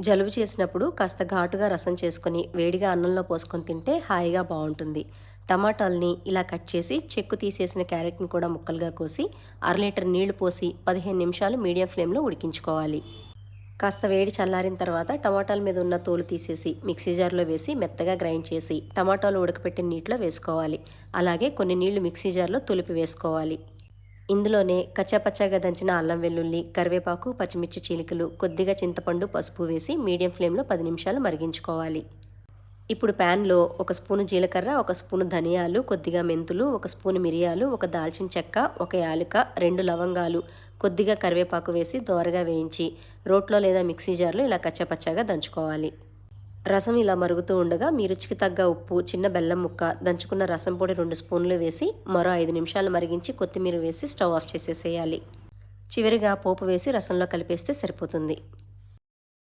జలుబు చేసినప్పుడు కాస్త ఘాటుగా రసం చేసుకొని వేడిగా అన్నంలో పోసుకొని తింటే హాయిగా బావుంటుంది. టమాటాల్ని ఇలా కట్ చేసి చెక్కు తీసేసిన క్యారెట్‌ని కూడా ముక్కలుగా కోసి అర లీటర్ నీళ్లు పోసి 15 నిమిషాలు మీడియం ఫ్లేమ్‌లో ఉడికించుకోవాలి. కాస్త వేడి చల్లారిన తర్వాత టమాటాల మీద ఉన్న తోలు తీసేసి మిక్సీ జార్‌లో వేసి మెత్తగా గ్రైండ్ చేసి టమాటాలు ఉడకపెట్టిన నీటిలో వేసుకోవాలి. అలాగే కొన్ని నీళ్లు మిక్సీ జార్‌లో తొలిపి వేసుకోవాలి. ఇందులోనే కచ్చాపచ్చాగా దంచిన అల్లం వెల్లుల్లి, కరివేపాకు, పచ్చిమిర్చి చీలికలు, కొద్దిగా చింతపండు, పసుపు వేసి మీడియం ఫ్లేమ్‌లో 10 నిమిషాలు మరిగించుకోవాలి. ఇప్పుడు ప్యాన్‌లో ఒక స్పూను జీలకర్ర, ఒక స్పూను ధనియాలు, కొద్దిగా మెంతులు, ఒక స్పూను మిరియాలు, ఒక దాల్చిన చెక్క, ఒక యాలుక, 2 లవంగాలు, కొద్దిగా కరివేపాకు వేసి దోరగా వేయించి రోట్లో లేదా మిక్సీ జార్‌లో ఇలా కచ్చాపచ్చాగా దంచుకోవాలి. రసం ఇలా మరుగుతూ ఉండగా మీ రుచికి తగ్గ ఉప్పు, చిన్న బెల్లం ముక్క, దంచుకున్న రసం పొడి 2 స్పూన్లు వేసి మరో 5 నిమిషాలు మరిగించి కొత్తిమీర వేసి స్టవ్ ఆఫ్ చేసేసేయాలి. చివరిగా పోపు వేసి రసంలో కలిపేస్తే సరిపోతుంది.